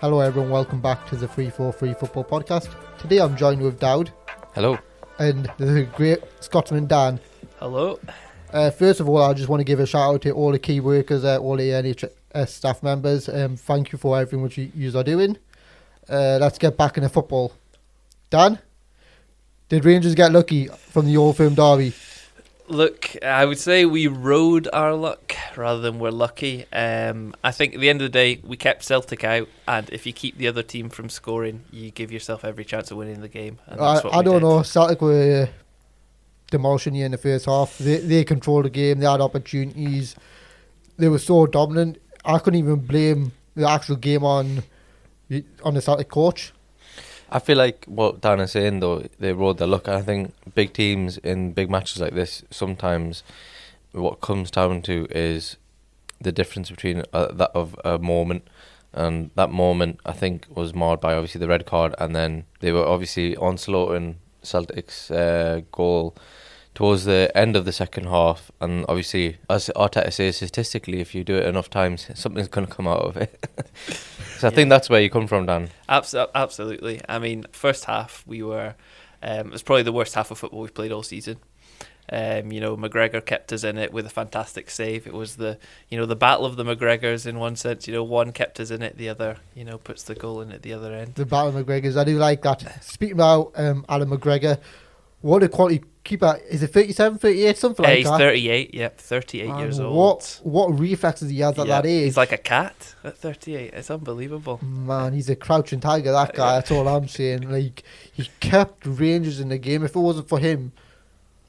Hello everyone, welcome back to the 343 Football Podcast. Today I'm joined with Dowd. Hello. And the great Scotsman Dan. Hello. First of all, I just want to give a shout out to all the key workers, all the NHS staff members. Thank you for everything which you are doing. Let's get back into football. Dan, did Rangers get lucky from the Old Firm derby? Look, I would say we rode our luck rather than we're lucky. I think at the end of the day, we kept Celtic out, and if you keep the other team from scoring, you give yourself every chance of winning the game. And that's what I we don't did. know. Celtic were demolishing you in the first half. They controlled the game. They had opportunities. They were so dominant. I couldn't even blame the actual game on the Celtic coach. I feel like what Dan is saying, though, they rode their luck. I think big teams in big matches like this, sometimes what comes down to is the difference between that of a moment. And that moment, I think, was marred by obviously the red card, and then they were obviously onslaughting Celtic's goal towards the end of the second half. And obviously, as Arteta says, statistically, if you do it enough times, something's going to come out of it. So I think that's where you come from, Dan. Absolutely. I mean, first half we were. It was probably the worst half of football we've played all season. McGregor kept us in it with a fantastic save. It was the battle of the McGregors in one sense. One kept us in it, the other, puts the goal in at the other end. The battle of McGregors, I do like that. Speaking about Alan McGregor, what a quality keeper. Is it 37, 38, something like he's that? He's 38, yep, 38 years old. What reflexes he has at that age. He's like a cat at 38. It's unbelievable. Man, he's a crouching tiger, that guy. That's all I'm saying. Like, he kept Rangers in the game. If it wasn't for him,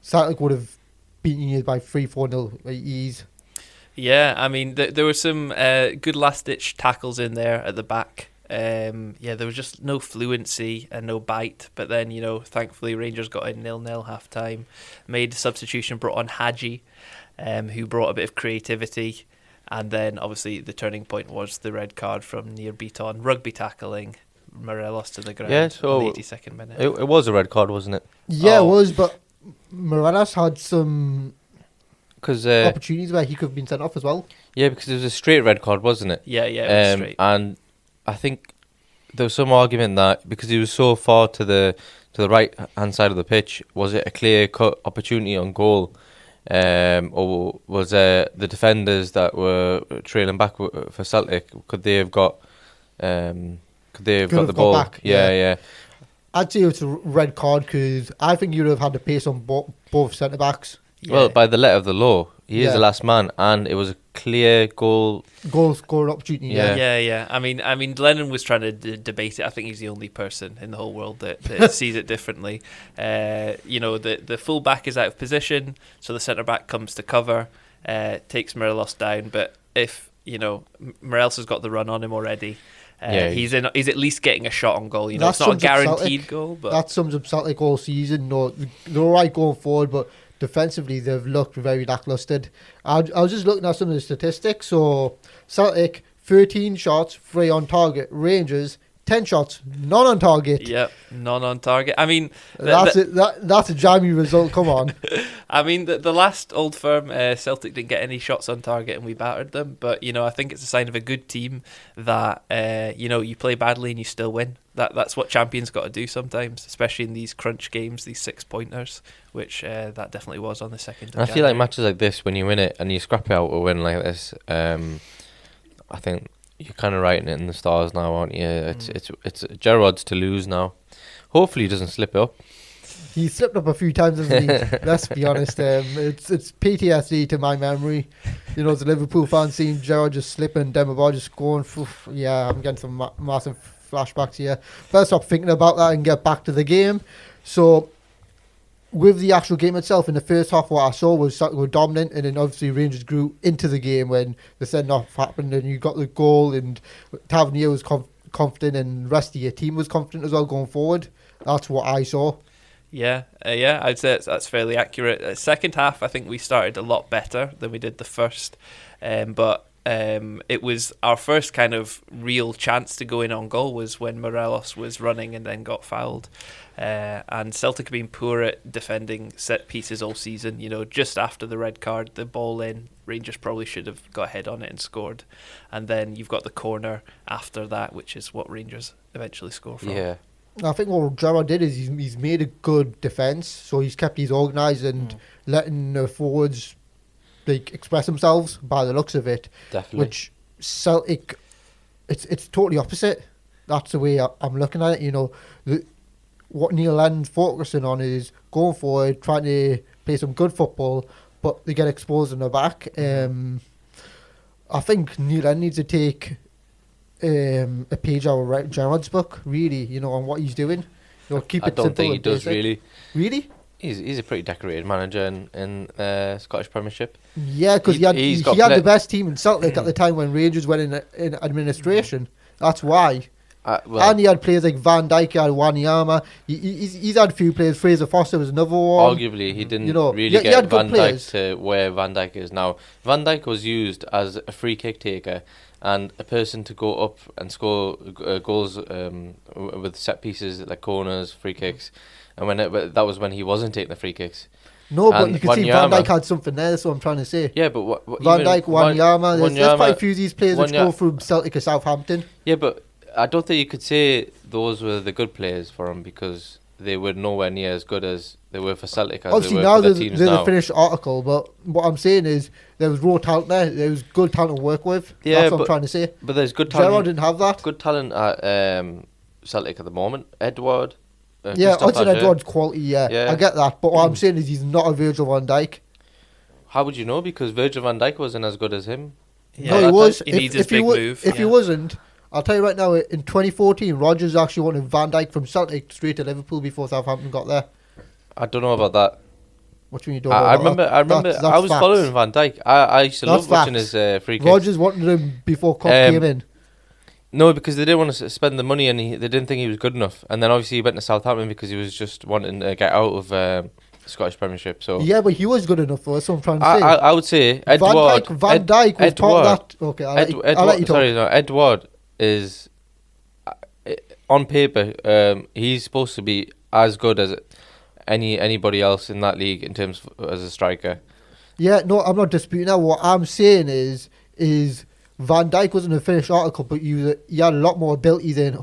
Celtic would have beaten you by 3-4-0 by ease. Yeah, I mean, there were some good last-ditch tackles in there at the back. There was just no fluency and no bite. But then, thankfully Rangers got a 0-0 half-time. Made a substitution, brought on Hadji, who brought a bit of creativity. And then, obviously, the turning point was the red card from Nir Beaton, rugby tackling Morelos to the ground in the 82nd minute. It was a red card, wasn't it? Yeah, it was, but Morelos had some opportunities where he could have been sent off as well. Yeah, because it was a straight red card, wasn't it? Yeah, it was straight. And I think there was some argument that because he was so far to the right hand side of the pitch, was it a clear cut opportunity on goal, or was the defenders that were trailing back for Celtic, could they have got the ball back? Yeah. I'd say it's a red card because I think you'd have had the pace on both centre backs. Yeah. Well, by the letter of the law, he is the last man, and it was a clear goal scoring opportunity. Yeah. I mean, Lennon was trying to debate it. I think he's the only person in the whole world that sees it differently. The full back is out of position, so the centre back comes to cover, takes Morelos down. But if Morelos has got the run on him already. He's at least getting a shot on goal. It's not a guaranteed goal, but that sums up Celtic all season. No, they're all right going forward, but defensively they've looked very lacklustre. I was just looking at some of the statistics. So Celtic 13 shots, 3 on target. Rangers 10 shots, none on target. Yep, none on target. I mean, that's a jammy result. Come on. I mean, the last Old Firm, Celtic didn't get any shots on target and we battered them. But I think it's a sign of a good team that you play badly and you still win. That's what champions got to do sometimes, especially in these crunch games, these 6-pointers, which that definitely was on the 2nd. I feel like matches like this, when you win it and you scrap it out a win like this, I think you're kind of writing it in the stars now, aren't you? It's Gerrard's to lose now. Hopefully he doesn't slip up. He's slipped up a few times, hasn't he? Let's be honest. It's PTSD to my memory. As a Liverpool fan, seeing Gerrard just slipping, Demba just scoring. I'm getting some massive flashbacks here. Better stop thinking about that and get back to the game. So, with the actual game itself, in the first half, what I saw was Celtic were dominant, and then obviously Rangers grew into the game when the send-off happened and you got the goal, and Tavernier was confident, and the rest of your team was confident as well going forward. That's what I saw. Yeah, I'd say that's fairly accurate. Second half, I think we started a lot better than we did the first, but It was our first kind of real chance to go in on goal was when Morelos was running and then got fouled. And Celtic have been poor at defending set pieces all season. Just after the red card, the ball in, Rangers probably should have got ahead on it and scored. And then you've got the corner after that, which is what Rangers eventually score from. Yeah. I think what Gerrard did is he's made a good defence, so he's kept these organised and letting the forwards express themselves by the looks of it. Definitely. Which Celtic, it's totally opposite. That's the way I'm looking at it. What Neil Lennon's focusing on is going forward, trying to play some good football, but they get exposed in the back. I think Neil Lennon needs to take a page out of Gerrard's book, really, on what he's doing. Keep it I don't simple think he and does, basic. really. Really? He's a pretty decorated manager in Scottish Premiership. Yeah, because he had the best team in Celtic at the time when Rangers went in administration. That's why. And he had players like Van Dijk, he had Wanyama. He's had a few players. Fraser Foster was another one. Arguably, he didn't he get had Van good players. Dijk to where Van Dijk is now. Van Dijk was used as a free kick taker and a person to go up and score goals with set pieces like corners, free kicks. And that was when he wasn't taking the free kicks. No, but And you can see Van Dijk had something there. That's what I'm trying to say. Yeah, but Van Dijk, Wanyama. There's quite a few of these players which Wanyama, go from Celtic to Southampton. Yeah, but I don't think you could say those were the good players for him because they were nowhere near as good as they were for Celtic as Obviously, they were now for their there's teams a now. finished article, but what I'm saying is there was raw talent there. There was good talent to work with. Yeah, That's what I'm trying to say. But there's good Gerrard talent. didn't have that. Good talent at Celtic at the moment. Edward. Yeah, Christophe Hudson Ajer. Edward's quality, yeah. I get that. But what I'm saying is he's not a Virgil van Dijk. How would you know? Because Virgil van Dijk wasn't as good as him. Yeah, No, he was. He needs his big move. If he wasn't, I'll tell you right now, in 2014, Rodgers actually wanted Van Dijk from Celtic straight to Liverpool before Southampton got there. I don't know about that. What do you mean you don't I know about remember. that? That's I was facts. following Van Dijk. I used to That's love watching facts. his free kicks. Rodgers wanted him before Klopp came in. No, because they didn't want to spend the money and they didn't think he was good enough. And then obviously he went to Southampton because he was just wanting to get out of Scottish Premiership. So Yeah, but he was good enough for us, so I'm trying to say. I would say Edward. Van Dijk was part of that. Okay, I'll let you talk. Sorry, no, Edward is on paper. He's supposed to be as good as anybody else in that league in terms of, as a striker. Yeah, no, I'm not disputing that. What I'm saying is Van Dijk wasn't a finished article, but he had a lot more ability than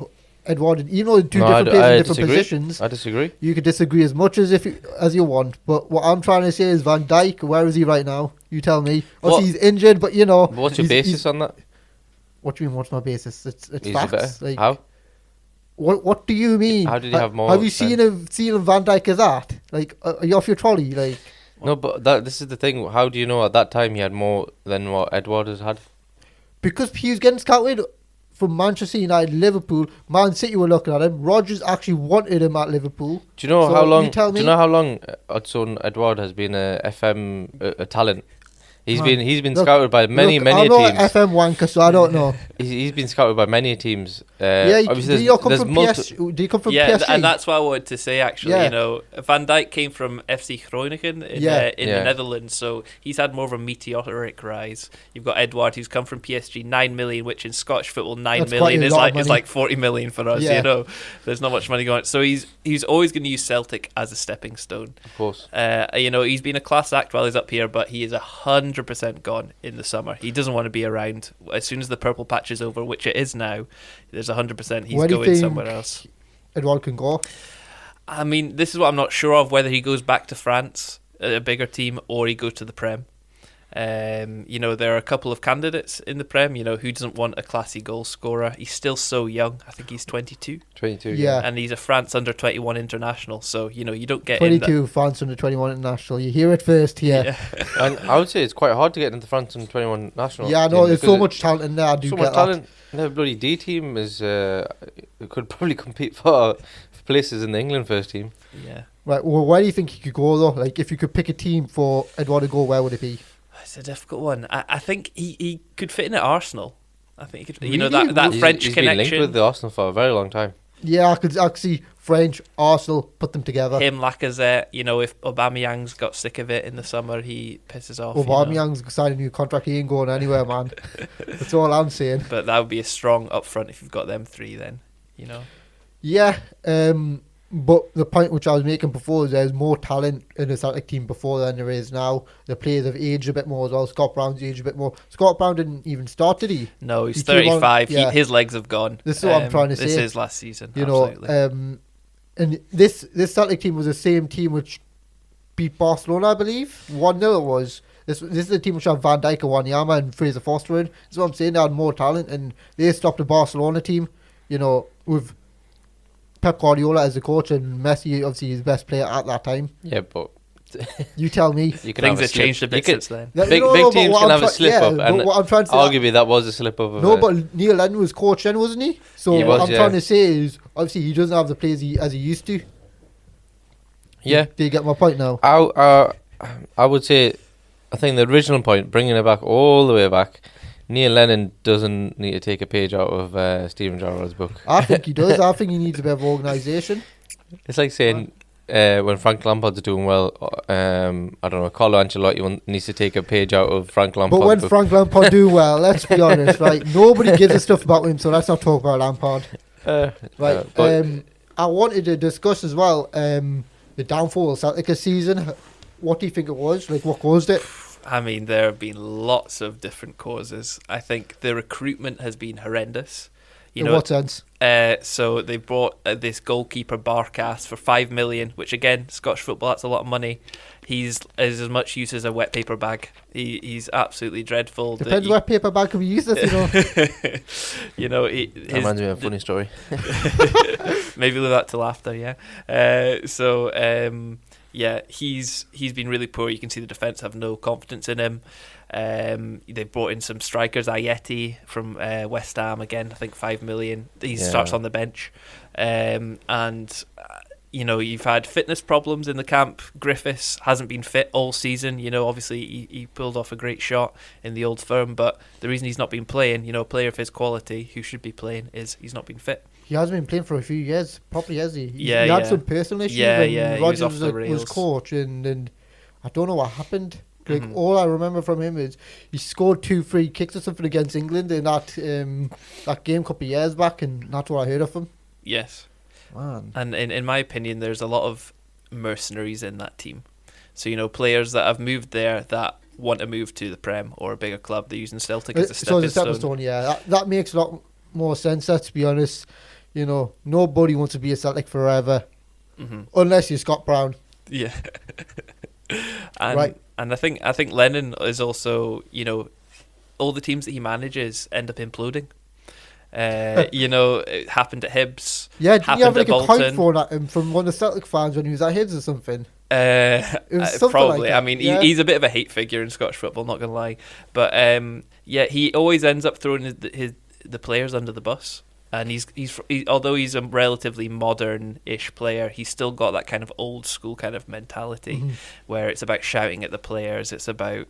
Edward. Even though they're two different players in different positions, I disagree. you could disagree as much as as you want. But what I'm trying to say is Van Dijk, where is he right now? You tell me. Obviously, he's injured, but But what's your basis on that? What do you mean? What's my basis? It's He's facts. better. How? What do you mean? How did he have more? Have you seen a Van Dijk as that? Like, are you off your trolley? Like, No, but this is the thing. How do you know at that time he had more than what Edward has had? because he was getting scouted from Manchester United, Liverpool, Man City were looking at him. Rodgers actually wanted him at Liverpool. Do you know So how long? you tell Do you me. know how long Hudson Edward has been a FM a talent? He's been Look, scouted by many I'm teams. not an FM wanker, so I don't know. He's been scouted by many teams. Yeah, obviously did he come there's from multi- Did he come from Yeah, PSG? and that's what I wanted to say. Actually, Yeah. Van Dijk came from FC Groningen in Yeah. the Netherlands, so he's had more of a meteoric rise. You've got Edward, who's come from PSG, 9 million, which in Scottish football, 9 That's million quite a is lot like of is money. like 40 million for us. Yeah. There's not much money going. So he's always going to use Celtic as a stepping stone. Of course. He's been a class act while he's up here, but he is 100% gone in the summer. He doesn't want to be around. As soon as the purple patch is over, which it is now, there's 100% he's Where do you going think somewhere else. Edward can go. I mean, this is what I'm not sure of, whether he goes back to France, a bigger team, or he goes to the Prem. There are a couple of candidates in the Prem. Who doesn't want a classy goal scorer? He's still so young. I think he's 22. 22. Yeah. And he's a France under 21 international. So, you don't get in 22 France under 21 international. You hear it first here. Yeah. And I would say it's quite hard to get into the France and 21 national. Yeah, I know. team There's because so much talent in there. I do so get much that. talent. The bloody D team is could probably compete for places in the England first team. Yeah. Right. Well, where do you think he could go though? Like, if you could pick a team for Edward to go, where would it be? It's a difficult one. I think he could fit in at Arsenal. I think he could. Really? That He's French been linked connection. with the Arsenal for a very long time. Yeah, I could see French, Arsenal put them together. Him, Lacazette, if Aubameyang's got sick of it in the summer, he pisses off. Aubameyang's signed a new contract. He ain't going anywhere, man. That's all I'm saying. But that would be a strong up front if you've got them three then, Yeah, but the point which I was making before is there's more talent in the Celtic team before than there is now. The players have aged a bit more as well. Scott Brown's aged a bit more. Scott Brown didn't even start, did he? No, he's He came on- 35. yeah. His legs have gone. This is what I'm trying to This say. is last season, You absolutely. know, and this Celtic team was the same team which beat Barcelona, I believe. 1-0 it was. This is the team which had Van Dijk and Wanyama and Fraser Forster in. That's what I'm saying. They had more talent and they stopped the Barcelona team, with Pep Guardiola as the coach and Messi obviously his best player at that time. Yeah, but You tell me. you can Things have a have slip. changed a bit You can- since then. Big but teams what can I'm have a slip up, but and what I'm trying to say, arguably that was a slip up. no, but Neil Lennon was coach then, wasn't he? So He what was, I'm yeah. trying to say is, obviously, he doesn't have the players as he used to. Yeah, Do you get my point now? I would say, I think the original point, bringing it back all the way back, Neil Lennon doesn't need to take a page out of Stephen Gerrard's book. I think he does. I think he needs a bit of organisation. It's like saying when Frank Lampard's doing well, I don't know, Carlo Ancelotti needs to take a page out of Frank Lampard's But when book. Frank Lampard do well, let's be honest, right? Nobody gives a stuff about him, so let's not talk about Lampard. Right. But I wanted to discuss as well the downfall of Celtic this season. What do you think it was? Like, what caused it? I mean, there have been lots of different causes. I think the recruitment has been horrendous. In what sense? So they brought this goalkeeper Barkas for $5 million, which again, Scottish football, that's a lot of money. He's as much use as a wet paper bag. He's absolutely dreadful. Depends what paper bag can be used as, that reminds me of a funny story. Maybe leave that till after, yeah. Yeah, he's been really poor. You can see the defence have no confidence in him. They brought in some strikers, Ayeti from West Ham again. I think $5 million. He starts on the bench, you've had fitness problems in the camp. Griffiths hasn't been fit all season. Obviously he pulled off a great shot in the Old Firm, but the reason he's not been playing, a player of his quality who should be playing, is he's not been fit. He hasn't been playing for a few years, properly, has he? He Yeah, had yeah. some personal issues Yeah, when yeah, he was Rodgers off the was rails. coach, and I don't know what happened. Like, Mhm. all I remember from him is he scored 2 free kicks or something against England in that game a couple of years back, and that's what I heard of him. Yes. Man. And in my opinion, there's a lot of mercenaries in that team. So, players that have moved there that want to move to the Prem or a bigger club. They're using Celtic as a So stepping the stepping stone. stone, yeah. That makes a lot more sense, let's be honest. Nobody wants to be a Celtic forever, Mhm. unless you're Scott Brown. Yeah. and, Right. And I think Lennon is also, all the teams that he manages end up imploding. It happened at Hibs. Yeah, did you happened have like at a point Bolton. for that from one of the Celtic fans when he was at Hibs or something? was something Probably. like that, I mean, yeah. he's a bit of a hate figure in Scottish football, not gonna lie. But he always ends up throwing the players under the bus. And he's although he's a relatively modern-ish player, he's still got that kind of old school kind of mentality, Mhm. where it's about shouting at the players, it's about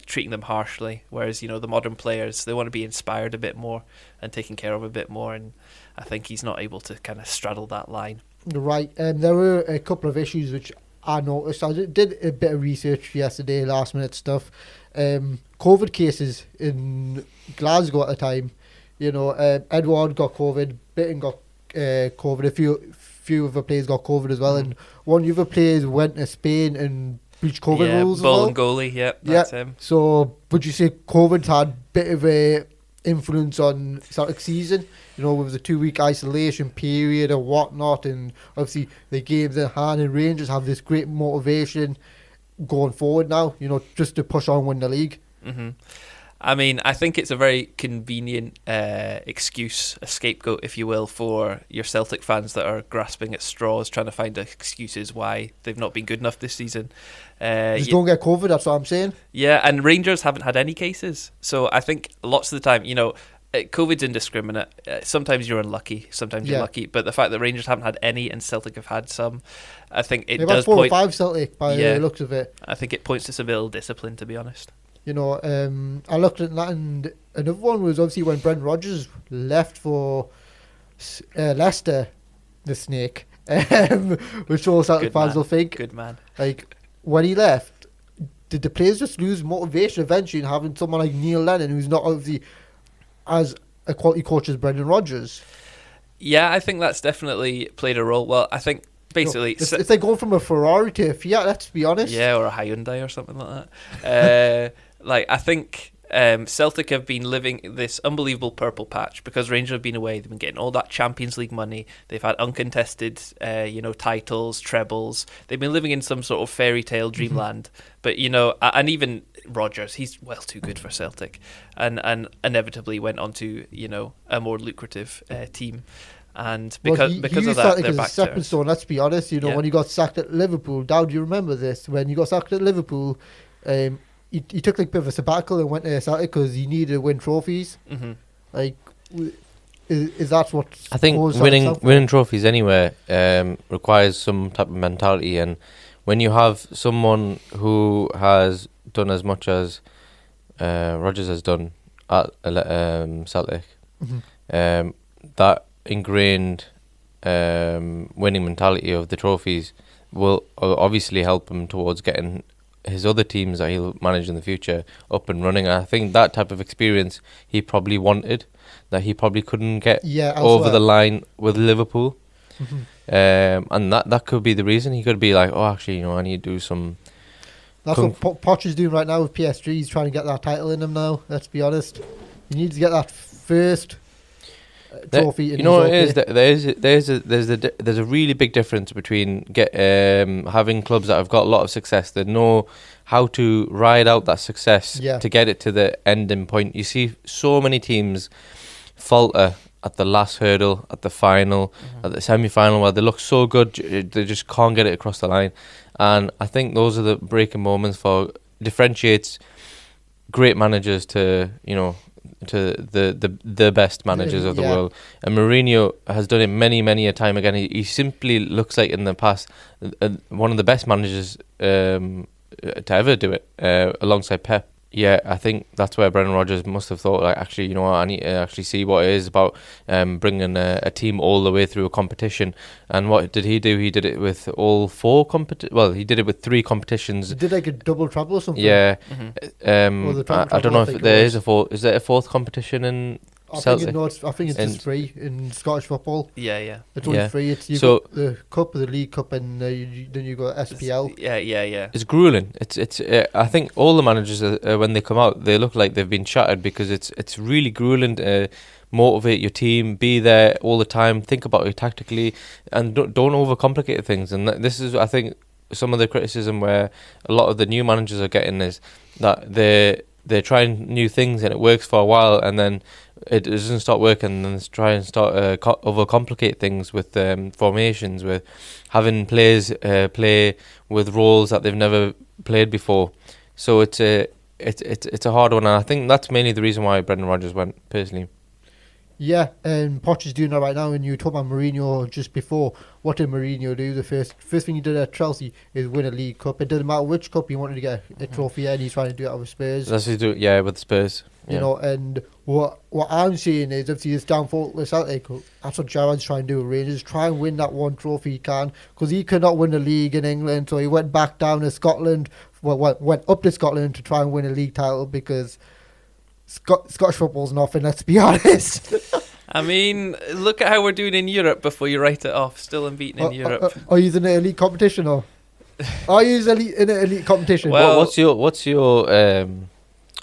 treating them harshly. Whereas the modern players, they want to be inspired a bit more and taken care of a bit more. And I think he's not able to kind of straddle that line. You're right. There were a couple of issues which I noticed. I did a bit of research yesterday, last minute stuff. COVID cases in Glasgow at the time. Edward got COVID, Bitton got COVID, a few other players got COVID as well, and one of the other players went to Spain and breached COVID rules as Bull well. and goalie, that's him. So would you say COVID's had a bit of a influence on Celtic season? With the 2-week isolation period and whatnot, and obviously the games in hand, and Rangers have this great motivation going forward now, just to push on, win the league. Mm-hmm. I mean, I think it's a very convenient excuse, a scapegoat, if you will, for your Celtic fans that are grasping at straws, trying to find excuses why they've not been good enough this season. Just don't get COVID, that's what I'm saying. Yeah, and Rangers haven't had any cases. So I think lots of the time, COVID's indiscriminate. Sometimes you're unlucky, sometimes you're lucky. But the fact that Rangers haven't had any and Celtic have had some, I think it They've does had 4 point. or 5 Celtic by the looks of it. I think it points to some ill discipline, to be honest. I looked at that, and another one was obviously when Brendan Rodgers left for Leicester. the snake, which all Celtic Good fans man. will think. Good man. Like, when he left, did the players just lose motivation eventually in having someone like Neil Lennon, who's not obviously as a quality coach as Brendan Rodgers? Yeah, I think that's definitely played a role. Well, I think basically... It's like going from a Ferrari to a Fiat, let's be honest. Yeah, or a Hyundai or something like that. I think Celtic have been living this unbelievable purple patch because Rangers have been away. They've been getting all that Champions League money. They've had uncontested, titles, trebles. They've been living in some sort of fairy tale dreamland. But and even Rodgers, he's well too good for Celtic, and inevitably went on to a more lucrative team. And because he of used that, Celtic they're as a back stepping to stone. Let's be honest. Yeah. When he got sacked at Liverpool, Dow, do you remember this? When he got sacked at Liverpool, he took like a bit of a sabbatical and went to Celtic because he needed to win trophies. Mm-hmm. Like, is that what I think winning trophies anywhere requires some type of mentality, and when you have someone who has done as much as Rodgers has done at Celtic, that ingrained winning mentality of the trophies will obviously help him towards getting his other teams that he'll manage in the future up and running. I think that type of experience he probably wanted, that he probably couldn't get over the line with Liverpool. And that could be the reason. He could be like, oh, actually, I need to do some... That's what Poch is doing right now with PSG. He's trying to get that title in him now, let's be honest. He needs to get that first trophy. What it is? There's a really big difference between having clubs that have got a lot of success, that know how to ride out that success to get it to the ending point. You see so many teams falter at the last hurdle, at the final, at the semi-final, where they look so good, they just can't get it across the line. And I think those are the breaking moments differentiates great managers to the best managers of the world. And Mourinho has done it many a time again. He simply looks like in the past one of the best managers to ever do it, alongside Pep. Yeah, I think that's where Brendan Rodgers must have thought, like, actually, I need to actually see what it is about bringing a team all the way through a competition. And what did he do? He did it with all four he did it with 3 competitions. He did like a double treble or something. Yeah. I don't know if there is a fourth. Is there a fourth competition in Celtic? I think it's just 3 in Scottish football. Yeah. It's only 3. You've got the Cup, the League Cup, and then you got SPL. Yeah. It's grueling. It's. I think all the managers when they come out, they look like they've been shattered because it's really grueling to motivate your team, be there all the time, think about it tactically, and don't overcomplicate things. And this is, I think, some of the criticism where a lot of the new managers are getting is that they're trying new things and it works for a while, and then it doesn't start working, and then try and start overcomplicate things with formations, with having players play with roles that they've never played before. So it's a hard one, and I think that's mainly the reason why Brendan Rodgers went, personally. Yeah, and Poch is doing that right now. And you talk about Mourinho just before. What did Mourinho do? The first thing he did at Chelsea is win a League Cup. It doesn't matter which cup he wanted to get a trophy, and he's trying to do it with Spurs. That's what he do. Yeah, with Spurs. Yeah. And what I'm seeing is, obviously, this downfall with Celtic. That's what Gerrard's trying to do with Rangers. Try and win that one trophy he can, because he could not win the league in England, so he went back down to Scotland. Went up to Scotland to try and win a league title, because Scottish football's nothing, let's be honest. I mean, look at how we're doing in Europe before you write it off. Still unbeaten in Europe. Are you in an elite competition, or are you in an elite competition? Well, what's your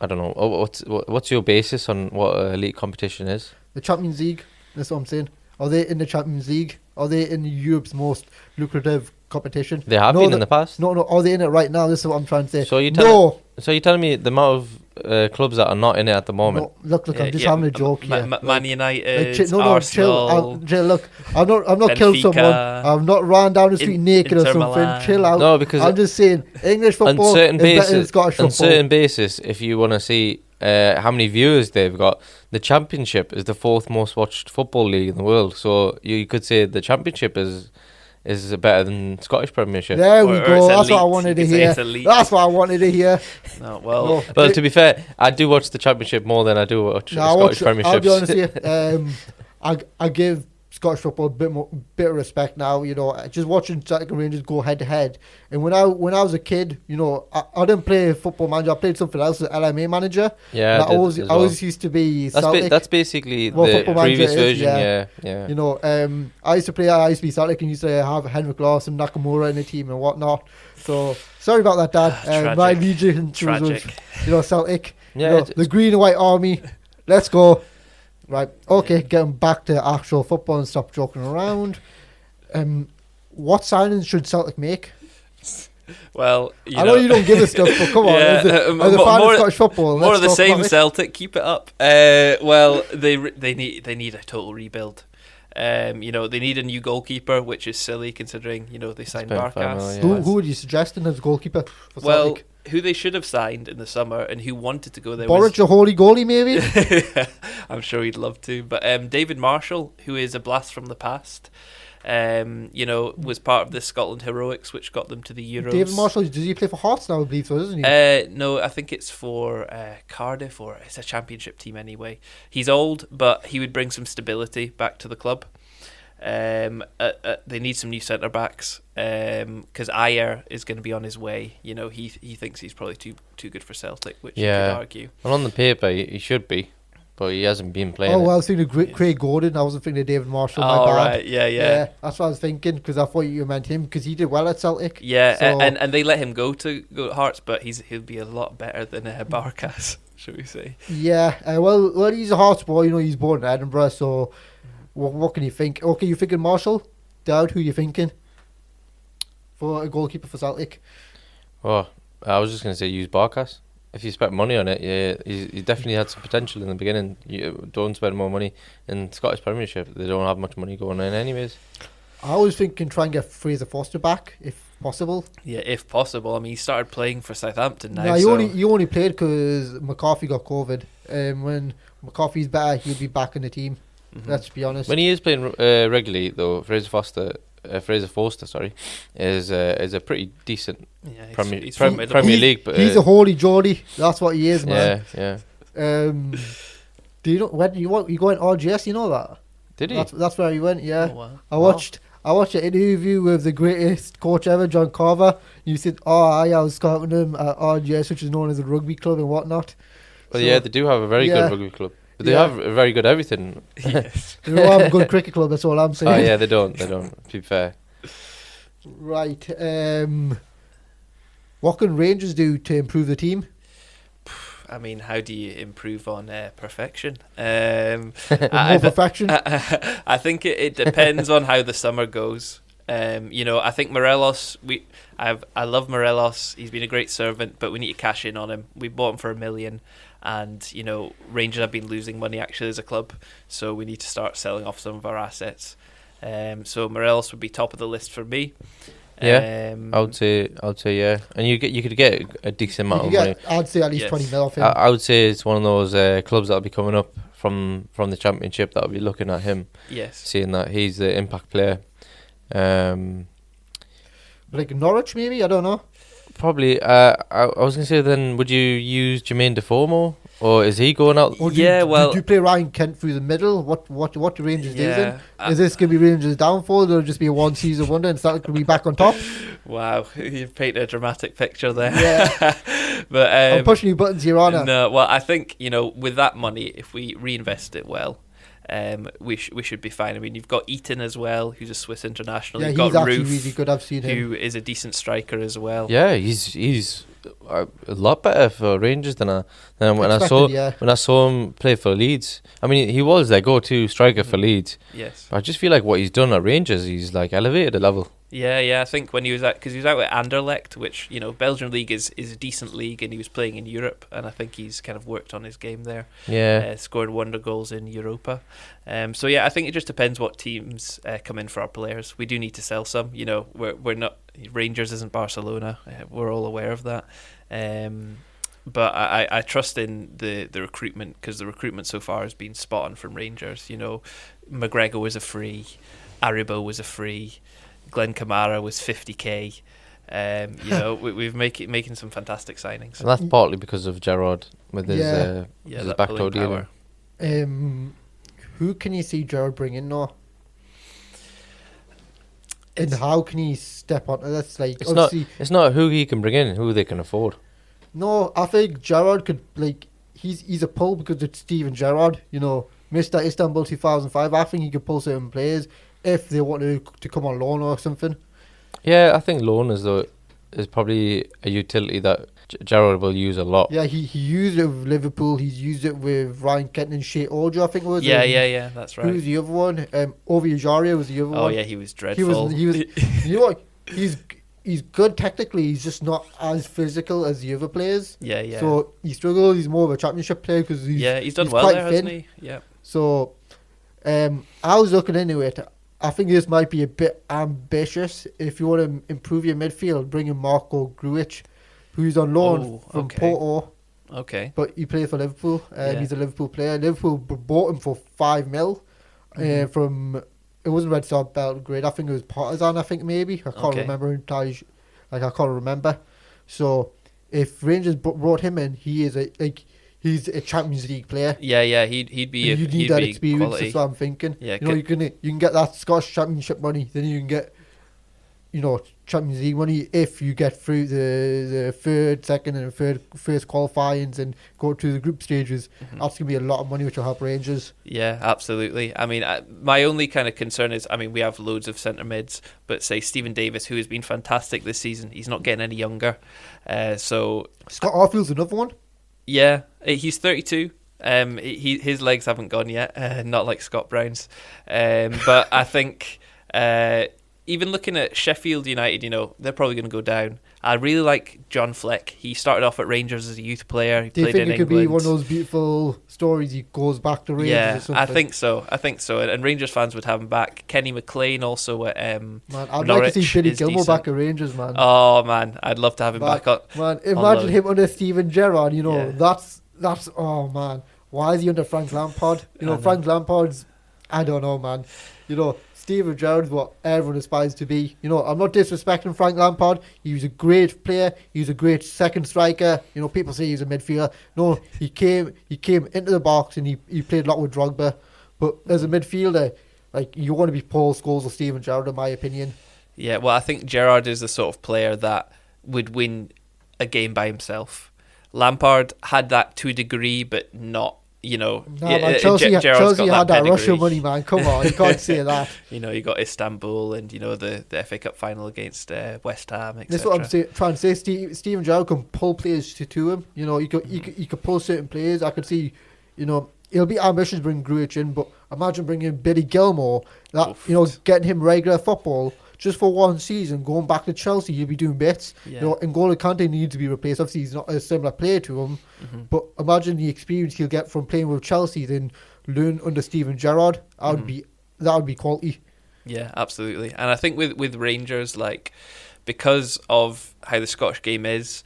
I don't know. What's your basis on what elite competition is? The Champions League. That's what I'm saying. Are they in the Champions League? Are they in Europe's most lucrative competition? They have been in the past. No. Are they in it right now? This is what I'm trying to say. So you're telling me the amount of clubs that are not in it at the moment? No, look, I'm just having a joke here. Man United, Arsenal, chill. Look, I'm not killed someone. I'm not ran down the street naked or something. Milan. Chill out. No, because I'm just saying English football is better than Scottish football. On certain basis, if you want to see how many viewers they've got, the Championship is the 4th most watched football league in the world. So you could say the Championship is better than Scottish Premiership. There we go. That's what I wanted to hear. That's what I wanted to hear. No, well, to be fair, I do watch the Championship more than I do watch Scottish Premiership. I'll be honest with you. I give Scottish football, bit of respect now. Just watching Celtic and Rangers go head to head. And when I was a kid, I didn't play Football Manager. I played something else, LMA Manager. Yeah, I always used to be Celtic. That's basically What the Football Manager previous is, version. yeah. Yeah. I used to be Celtic and used to have Henrik Larsson, Nakamura in the team and whatnot. So sorry about that, Dad. My allegiance was with, Celtic. Yeah, the green and white army. Let's go. Right. Okay. Getting back to actual football and stop joking around. What signings should Celtic make? Well, I know you don't give us stuff, but come on. As a fan of Scottish football, more of the same. It. Celtic, keep it up. Well, they need a total rebuild. They need a new goalkeeper, which is silly considering they signed Barkas. Who would you suggest as goalkeeper for Celtic? Well, who they should have signed in the summer and who wanted to go there Boric, a holy goalie, maybe? I'm sure he'd love to. But David Marshall, who is a blast from the past, was part of the Scotland heroics, which got them to the Euros. David Marshall, does he play for Hearts now, I believe so, doesn't he? No, I think it's for Cardiff, or it's a championship team anyway. He's old, but he would bring some stability back to the club. They need some new centre backs because Ayer is going to be on his way. He thinks he's probably too good for Celtic, which you could argue. Well, on the paper he should be, but he hasn't been playing. Oh, well, I was thinking of Craig Gordon. I wasn't thinking of David Marshall. Oh, my bad. Right, yeah. That's what I was thinking because I thought you meant him because he did well at Celtic. Yeah, so. and they let him go to Hearts, but he'll be a lot better than Barkas, should we say? Yeah, well, he's a Hearts boy. He's born in Edinburgh, so. What can you think? Okay, you thinking Marshall? Dowd, who you thinking for a goalkeeper for Celtic? Oh, I was just going to say use Barkas. If you spent money on it, he definitely had some potential in the beginning. You don't spend more money in Scottish Premiership. They don't have much money going in anyways. I was thinking try and get Fraser Foster back if possible. Yeah, if possible. I mean, he started playing for Southampton now. No, he only played because McCarthy got COVID. When McCarthy's better, he'll be back in the team. Mm-hmm. Let's be honest. When he is playing regularly, though, Fraser Forster, is a pretty decent Premier League. But he's a holy Geordie. That's what he is, man. Yeah. Do you know when you go in RGS? You know that? Did he? That's where he went. Yeah. Oh, wow. I watched an interview with the greatest coach ever, John Carver. You said, I was scouting him at RGS, which is known as a rugby club and whatnot. Well, they do have a very good rugby club. But they have a very good everything. Yes. They don't have a good cricket club, that's all I'm saying. Oh, yeah, they don't, to be fair. Right. What can Rangers do to improve the team? I mean, how do you improve on perfection? Perfection? I think it depends on how the summer goes. I think Morelos, I love Morelos. He's been a great servant, but we need to cash in on him. We bought him for $1 million. And, Rangers have been losing money actually as a club, so we need to start selling off some of our assets. So Morelos would be top of the list for me. Yeah, I would say yeah. And you could get a decent amount of money. I'd say at least 20 mil off him. I would say it's one of those clubs that'll be coming up from the Championship that'll be looking at him. Yes. Seeing that he's the impact player. Like Norwich maybe? I don't know. Probably. I was going to say then, would you use Jermaine Defoe more? Or is he going out? Do you play Ryan Kent through the middle? What do Rangers do then? Is this going to be Rangers' downfall, or just be a one season wonder and start to be back on top? Wow, you've painted a dramatic picture there. Yeah. But I'm pushing your buttons here, aren't I? No, well, I think, with that money, if we reinvest it well, we should be fine. I mean, you've got Eaton as well, who's a Swiss international. Yeah, you've he's got actually Roof, really good. I've seen him. who is a decent striker as well. Yeah, he's a lot better for Rangers than when I saw him play for Leeds. I mean, he was their go-to striker for Leeds. Yes, but I just feel like what he's done at Rangers, he's like elevated a level. Yeah. I think when he was out with Anderlecht, which Belgian league is a decent league, and he was playing in Europe, and I think he's kind of worked on his game there. Yeah, scored wonder goals in Europa. So yeah, I think it just depends what teams come in for our players. We do need to sell some. We're not Rangers isn't Barcelona. We're all aware of that. But I trust in the recruitment, because the recruitment so far has been spot on from Rangers. McGregor was a free, Aribo was a free, Glenn Kamara was 50k. We've making some fantastic signings. And that's partly because of Gerrard with his backdoor dealing. Who can you see Gerrard bring in now? And how can he step onto this? Like, It's not. obviously, It's not who he can bring in, who they can afford. no, I think Gerrard could, like, he's a pull because it's Steven Gerrard, Mr. Istanbul 2005. I think he could pull certain players if they wanted to come on loan or something. Yeah, I think loan is probably a utility that Gerrard will use a lot. Yeah, he used it with Liverpool. He's used it with Ryan Kent and Shea Ojo, I think it was. Yeah, that's right. Who was the other one? Ovi Ajaria was the other one. Oh yeah, he was dreadful. He was. You know what? He's good technically. He's just not as physical as the other players. Yeah. So he struggles. He's more of a championship player because he's done well quite there, thin. hasn't he? Yeah. So, I was looking into it. I think this might be a bit ambitious. If you want to improve your midfield, bring in Marco Grujic, who's on loan from Porto. Okay. But he plays for Liverpool. Yeah. He's a Liverpool player. Liverpool bought him for $5 million from. It wasn't Red Star Belgrade. I think it was Partizan. I think maybe I can't remember entirely. I can't remember. So if Rangers brought him in, he's a Champions League player. Yeah. He'd be. You need that experience. Quality. That's what I'm thinking. Yeah. You can get that Scottish Championship money. Then you can get, Champions League money if you get through the third, second, and first qualifyings and go to the group stages. That's gonna be a lot of money, which will help Rangers. Yeah, absolutely. I mean, my only kind of concern is, we have loads of centre mids, but say Stephen Davis, who has been fantastic this season, he's not getting any younger. So Scott Arfield's another one. Yeah, he's 32. His legs haven't gone yet, not like Scott Brown's. But I think even looking at Sheffield United, they're probably going to go down. I really like John Fleck. He started off at Rangers as a youth player. He Do you played think in it could England. be one of those beautiful stories? He goes back to Rangers. Yeah, or something? I think so. And Rangers fans would have him back. Kenny McLean also at Man, I'd Norwich like to see Billy is Gilmore decent. back at Rangers, man. Oh man, I'd love to have him back on. Man, imagine him under Steven Gerrard. Yeah. That's oh man. Why is he under Frank Lampard? Frank Lampard's. I don't know, man. Steven Gerrard's what everyone aspires to be. I'm not disrespecting Frank Lampard. He was a great player. He was a great second striker. People say he's a midfielder. No, he came into the box and he played a lot with Drogba. But as a midfielder, you want to be Paul Scholes or Steven Gerrard, in my opinion. Yeah, well, I think Gerrard is the sort of player that would win a game by himself. Lampard had that to a degree, but not. Man, Chelsea had that Russian money, man. Come on, you can't say that. You got Istanbul and the FA Cup final against West Ham, etc. That's what I'm trying to say. Steven Gerrard can pull players to him. He could pull certain players. I could see, it'll be ambitious to bring Grujic in, but imagine bringing in Billy Gilmore. Getting him regular football. Just for one season, going back to Chelsea, you'll be doing bits. Yeah. N'Golo Kante needs to be replaced. Obviously, he's not a similar player to him, but imagine the experience he'll get from playing with Chelsea, then learn under Steven Gerrard. That would be quality. Yeah, absolutely. And I think with Rangers, because of how the Scottish game is,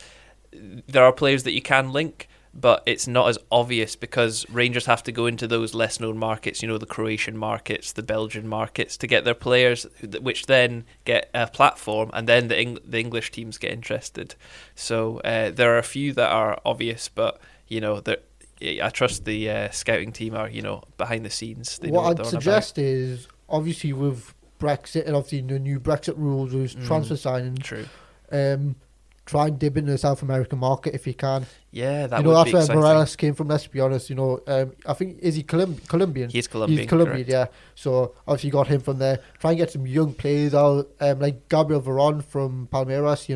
there are players that you can link, but it's not as obvious because Rangers have to go into those less known markets, the Croatian markets, the Belgian markets, to get their players, which then get a platform, and then the English teams get interested. So there are a few that are obvious, but I trust the scouting team are behind the scenes. They know what they're I'd on suggest is, obviously with Brexit and obviously the new Brexit rules with transfer signing. True. Try and dip into the South American market if you can. Yeah, that would be exciting. That's where Morales came from, let's be honest. I think, is he Colombian? He's Colombian. He's Colombian, correct. yeah. So obviously you got him from there. Try and get some young players out, like Gabriel Veron from Palmeiras.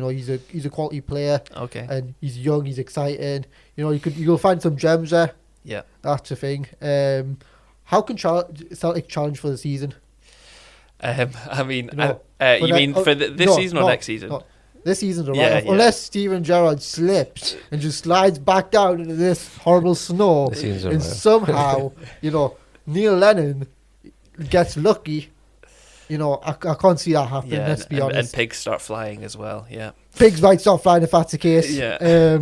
He's a quality player. Okay. And he's young, he's exciting. You'll find some gems there. Yeah. That's the thing. How can Celtic challenge for the season? I mean, for you mean for this season or next season? No. This season's a Yeah, write-off. Unless Steven Gerrard slips and just slides back down into this horrible snow, and somehow, Neil Lennon gets lucky. I can't see that happening. Yeah, let's be honest. And pigs start flying as well. Yeah, pigs might start flying if that's the case. Yeah.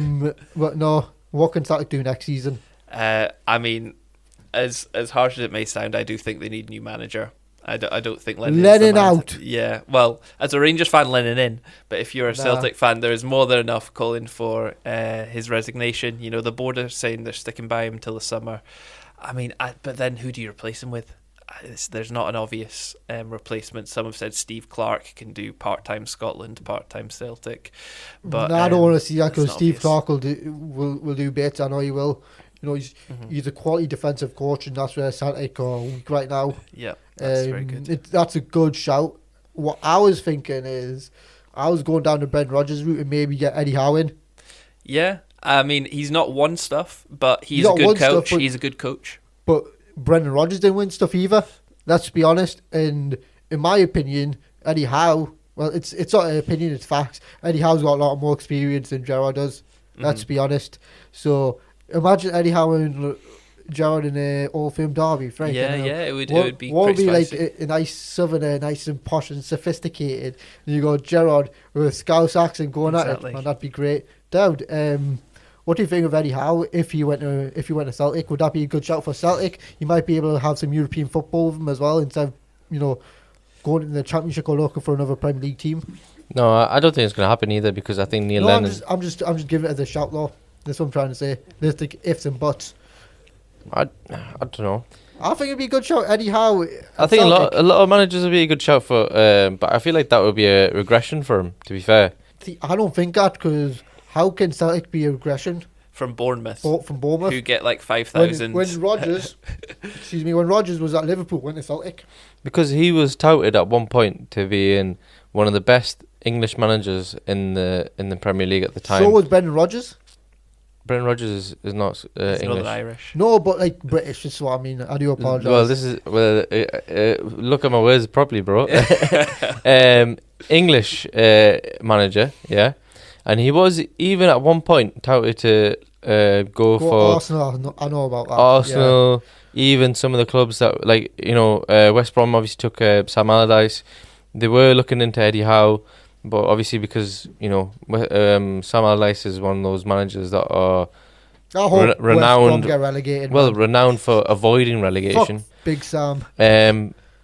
But no, what can Celtic do next season? I mean, as harsh as it may sound, I do think they need a new manager. I don't think Lennon out. Yeah, well, as a Rangers fan, Lennon in. But if you're a Celtic fan, there is more than enough calling for his resignation. The board are saying they're sticking by him till the summer. I mean, but then who do you replace him with? there's not an obvious replacement. Some have said Steve Clark can do part-time Scotland, part-time Celtic. But no, I don't want to see that it's because not Steve obvious. Clark will do bits. I know he will. You know, he's a quality defensive coach, and that's where Celtic are weak right now. Yeah, that's very good. That's a good shout. What I was thinking is, I was going down the Brendan Rodgers route and maybe get Eddie Howe in. Yeah, I mean, he's not won stuff, but he's a not good won stuff, coach. but- He's a good coach. But Brendan Rodgers didn't win stuff either. Let's be honest. And in my opinion, Eddie Howe. Well, it's not an opinion; it's facts. Eddie Howe's got a lot more experience than Gerrard does. Let's be honest. So imagine Eddie Howe and Gerrard in a Old Firm derby. Frank, Yeah, you know. yeah, it would be What would pretty be like spicy. a nice southerner, nice and posh and sophisticated. And you got Gerrard with a Scouse accent going Exactly. at it, and that'd be great. Dowd, what do you think of Eddie Howe if he went to Celtic? Would that be a good shout for Celtic? You might be able to have some European football with him as well instead of going in the Championship or looking for another Premier League team. No, I don't think it's going to happen either because I think Neil No, Lennon. I'm just giving it as a shout though. That's what I'm trying to say. There's the ifs and buts. I don't know. I think it'd be a good shout, Eddie Howe. I think a lot of managers would be a good shout for, but I feel like that would be a regression for him. To be fair, See, I don't think that because how can Celtic be a regression From Bournemouth, from Bournemouth? who get like 5,000. When Rodgers, when Rodgers was at Liverpool, went to Celtic. because he was touted at one point to be in one of the best English managers in the Premier League at the time. So was Brendan Rodgers. Brendan Rodgers is not He's English. Northern Irish. No, but like British is what I mean. I do apologise. Well, this is look at my words properly, bro. English manager, yeah, and he was even at one point touted to go for Arsenal. I know about that. Arsenal, even some of the clubs that West Brom obviously took Sam Allardyce. They were looking into Eddie Howe, but obviously because Sam Allardyce is one of those managers that are I hope West Brom renowned. get relegated. Well, man. renowned for avoiding relegation. Fuck Big Sam.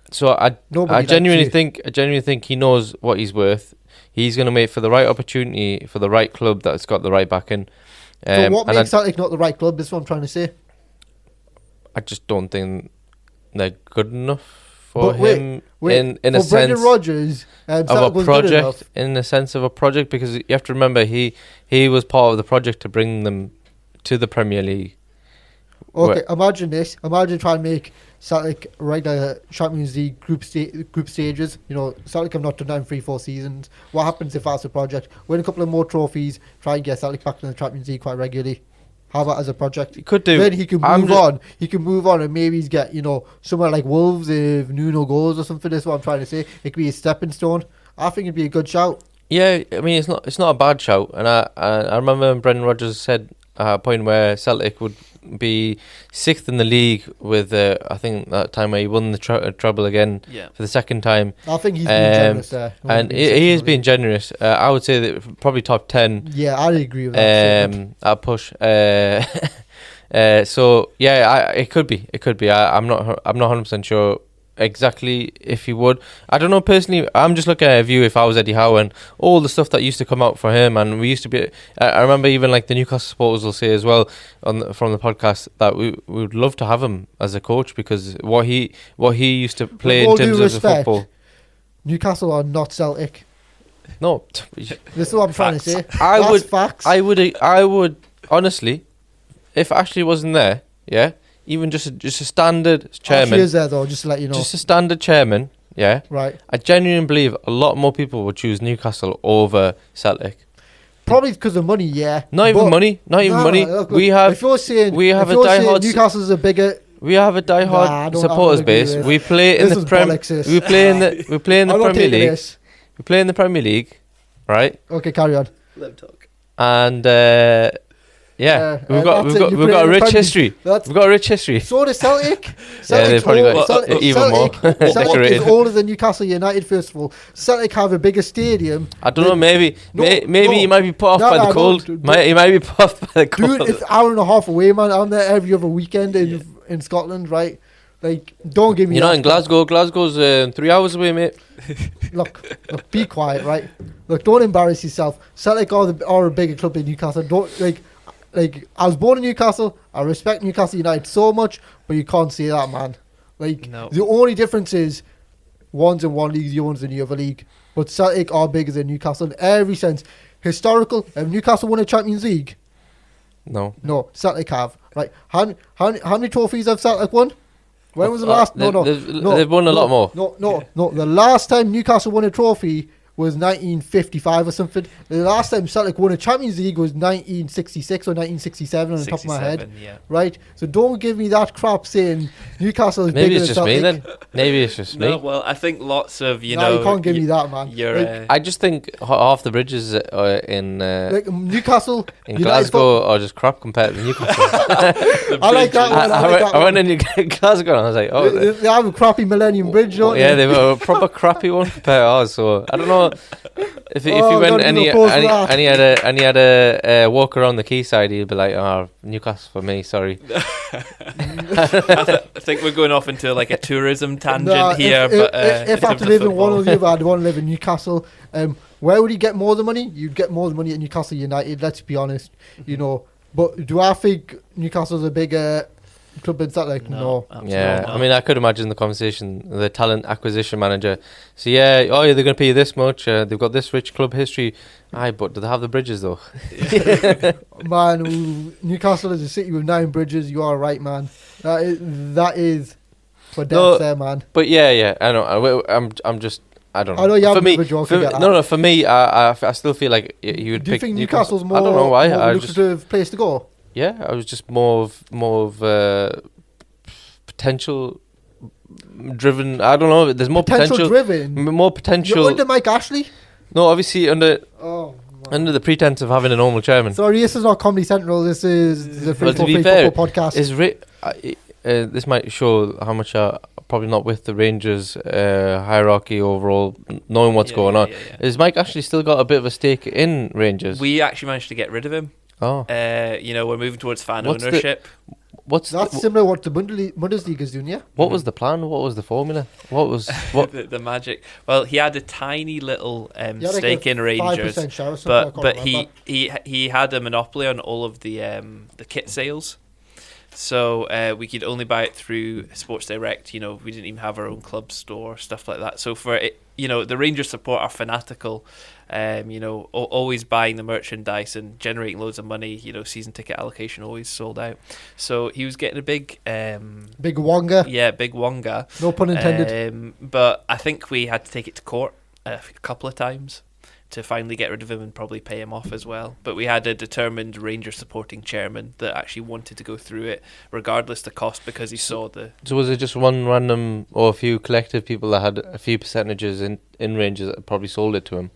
So I Nobody genuinely likes think he knows what he's worth. He's going to wait for the right opportunity for the right club that's got the right backing. So what and makes Celtic not the right club? This is what I'm trying to say. I just don't think they're good enough for But wait, him Wait, in for a sense Brendan Rodgers, of Celtic a was good enough. project. In the sense of a project, because you have to remember he was part of the project to bring them to the Premier League. Okay, imagine this. Imagine trying to make Celtic right Champions League group stages. Celtic have not done that in 3-4 seasons. What happens if that's a project? Win a couple of more trophies, try and get Celtic back in the Champions League quite regularly. How about as a project? He could do. Then he can move on. He can move on and maybe he's get, somewhere like Wolves if Nuno goes or something. That's what I'm trying to say. It could be a stepping stone. I think it'd be a good shout. Yeah, I mean it's not a bad shout, and I remember Brendan Rodgers said at a point where Celtic would be 6th in the league with I think that time where he won the treble again for the second time. I think he's being generous there. And he is being generous. I would say that probably top 10. Yeah, I'd agree with that. At push. So yeah, it could be. I'm not 100% sure exactly if he would. I don't know personally. I'm just looking at a view if I was Eddie Howe and all the stuff that used to come out for him, and we used to be. I remember even like the Newcastle supporters will say as well from the podcast that we would love to have him as a coach because what he used to play in terms of the football. Newcastle are not Celtic. No, This is what I'm trying to say. I Facts. I would honestly, if Ashley wasn't there, yeah. Even just a standard chairman. Ashley is there though, just to let you know. Just a standard chairman, yeah. Right. I genuinely believe a lot more people would choose Newcastle over Celtic. Probably because of money, yeah. Not even money. Look, We have if you're saying Newcastle's a bigger. we have a diehard supporters base. We play in the We play in the Premier League. We play in the Premier League, right? Okay, carry on. Let him talk. And we've got a rich history. We've got a rich history. So does Celtic. They've probably got even more Celtic decorated. is older than Newcastle United. First of all, Celtic have a bigger stadium. I don't know. Maybe he might be put off No, by no, the cold. He might be put off by the cold. Dude, it's an hour and a half away, man. I'm there every other weekend in Scotland, right? Like, don't give me. You're not in Glasgow. Glasgow's 3 hours away, mate. Look, be quiet, right? Look, don't embarrass yourself. Celtic are a bigger club than Newcastle. Don't like. I was born in Newcastle. I respect Newcastle United so much, but you can't say that, man. Like No. the only difference is one's in one league, the other one's in the other league. But Celtic are bigger than Newcastle in every sense. Historical. Have Newcastle won a Champions League? No. No, Celtic have. Right. How many trophies have Celtic won? When was the last? They've won a lot more. No. The last time Newcastle won a trophy was 1955 or something. The last time Celtic won a Champions League was 1966 or 1967 on the top of my head. Yeah. Right? So don't give me that crap saying Newcastle is Maybe bigger it's than just Celtic. me then. Maybe it's just No, me. well, I think lots of you can't give me that, man. You're Like, I just think half the bridges in like Newcastle, in United Glasgow are just crap compared to Newcastle. I like that one. I went in Glasgow and I was like, oh, They have a crappy Millennium Bridge, don't yeah, they? they've a proper crappy one compared to ours. So I don't know if you Oh, went God, and you he oppose that. had a walk around the quayside, he'd be like, oh, Newcastle for me, sorry. I think we're going off into like a tourism tangent Nah, here. if I had terms to of live in one football. or the other, I'd want to live in Newcastle. Where would you get more of the money? You'd get more of the money at Newcastle United, let's be honest. You know, but do I think Newcastle's a bigger club than Celtic? No. absolutely Yeah, not. I mean, I could imagine the conversation, the talent acquisition manager. So yeah, oh yeah, they're going to pay you this much. They've got this rich club history. Aye, but do they have the bridges though? Man, Newcastle is a city with 9 bridges. You are right, man. That is for death No, there, man. But yeah, I know. I'm just. I don't know. I know you for haven't me, given a joke, for, I get that. no, for me, I still feel like you would Do you pick think Newcastle's more, I don't know why. more I just lucrative place to go? yeah, I was just more of potential driven. I don't know. There's more potential. driven. More potential. You're under Mike Ashley? No, obviously under Oh, man. under the pretense of having a normal chairman. Sorry, this is not Comedy Central. This is the Free Well, to for be Free fair, Football podcast. This might show how much probably not with the Rangers hierarchy overall, knowing what's going on. Yeah. Is Mike actually still got a bit of a stake in Rangers? We actually managed to get rid of him. Oh, We're moving towards fan What's the- ownership. That's similar to what the Bundesliga is doing, yeah? what was the plan? What was the formula? What was what? the magic. Well, he had a tiny little You had like stake a in Rangers, 5% share or something, I can't but remember. he had a monopoly on all of the kit sales. So we could only buy it through Sports Direct. You know, we didn't even have our own club store, stuff like that. So for it, the Rangers support are fanatical. Always buying the merchandise and generating loads of money. Season ticket allocation always sold out. So he was getting a big, Big Wonga. big wonga. No pun intended. But I think we had to take it to court a couple of times to finally get rid of him and probably pay him off as well. But we had a determined Rangers supporting chairman that actually wanted to go through it regardless the cost because he saw the... So was it just one random or a few collective people that had a few percentages in Rangers that probably sold it to him?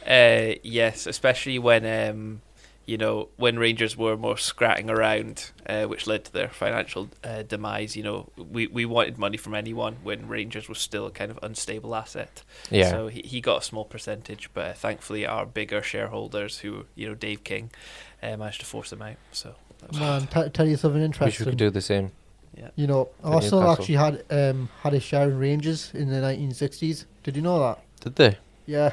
Yes, especially when Rangers were more scratting around, which led to their financial demise. We wanted money from anyone when Rangers was still a kind of unstable asset. Yeah. So he got a small percentage, but thankfully our bigger shareholders, who Dave King, managed to force him out. So that was Man, tell you something Wish we interesting. could do the same. yeah. Arsenal Newcastle. actually had a share in Rangers in the 1960s. Did you know that? Did they? Yeah.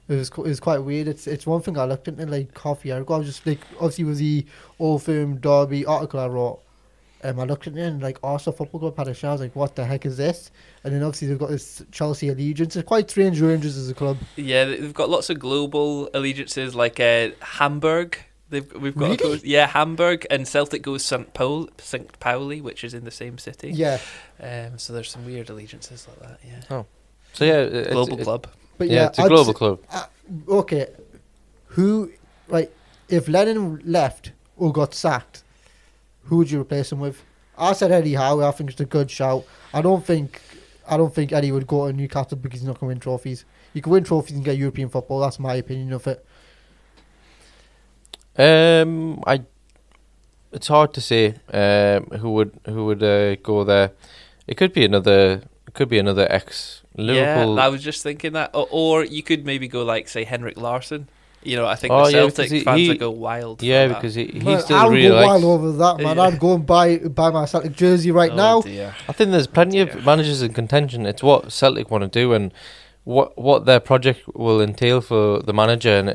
It was quite weird. It's one thing I looked into like half a year ago. I was just like, obviously with the Old Firm Derby article I wrote, I looked at it and like Arsenal Football Club had a share. I was like, what the heck is this? And then obviously they've got this Chelsea allegiance. It's quite strange, Rangers as a club. Yeah, they've got lots of global allegiances like Hamburg. We've got Really? Hamburg, and Celtic goes St. Pauli, which is in the same city. Yeah. So there's some weird allegiances like that. Yeah. So yeah, it's, Global club. But Yeah, yeah, it's a I'd global say- club. Okay. If Lennon left or got sacked, who would you replace him with? I said Eddie Howe. I think it's a good shout. I don't think Eddie would go to Newcastle because he's not going to win trophies. You can win trophies and get European football. That's my opinion of it. It's hard to say who would go there. It could be another ex Liverpool. Yeah, I was just thinking that. Or you could maybe go like, say, Henrik Larsson. I think Oh, the yeah, Celtic because fans he- would go wild. yeah, for that. because he Man, still I'll really go wild likes. over that, man. Yeah. I'd go and buy my Celtic jersey right Oh, now. dear. I think there's plenty Yeah. of managers in contention. It's what Celtic want to do and what their project will entail for the manager, and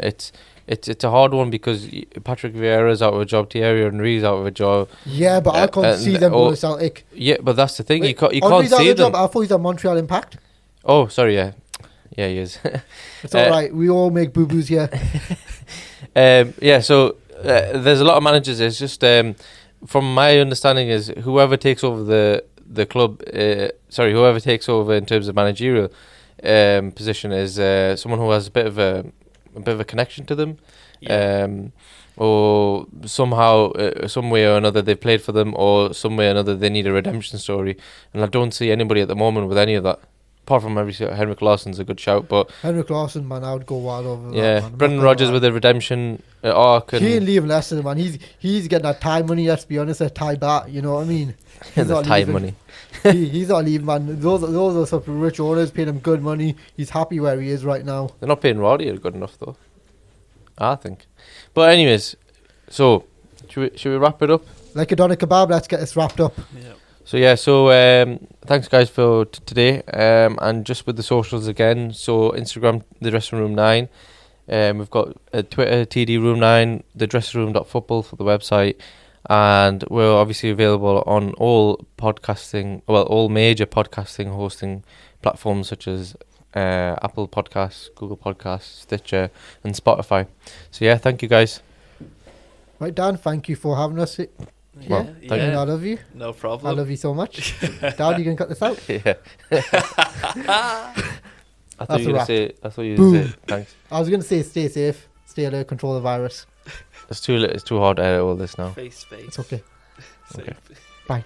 it's a hard one because Patrick Vieira's out of a job, Thierry Henry's out of a job. Yeah, but I can't see them going to Celtic. Yeah, but that's the thing. Wait, you can't Henry's out see of the them. job. I thought he's at Montreal Impact. Oh, sorry. Yeah, he is. It's all right. We all make boo boos here. Yeah. So there's a lot of managers. It's just from my understanding is whoever takes over the club. Whoever takes over in terms of managerial position is someone who has a bit of a connection to them. Yeah. Or somehow, some way or another, they've played for them, or some way or another, they need a redemption story. And I don't see anybody at the moment with any of that. Apart from Henrik Larsson's a good shout, but Henrik Larsson, man, I would go wild over that. yeah, Man. Brendan Rodgers with a redemption arc. He ain't And leaving Leicester, man. He's getting that Thai money. Let's be honest, that Thai baht. You know what I mean? He's the not time leaving. money. He's not leaving, man. Those are some rich owners paying him good money. He's happy where he is right now. They're not paying Roddy good enough though, I think. But anyways, so should we wrap it up? Like a doner kebab, let's get this wrapped up. Yeah. So yeah, thanks guys for today, and just with the socials again. So Instagram, the dressing room 9. We've got Twitter, TD Room 9, the dressing room.football for the website, and we're obviously available on all major podcasting hosting platforms such as Apple Podcasts, Google Podcasts, Stitcher, and Spotify. So yeah, thank you guys. Right, Dan, thank you for having us. Well, Yeah, thank And yeah. I love you. No I problem. love you so much. Dad, you can cut this out. Yeah. I thought you were a wrap. going to say thanks. I was going to say stay safe, stay alert, control the virus. It's too hard to edit all this now. Face. It's okay. Safe. Bye.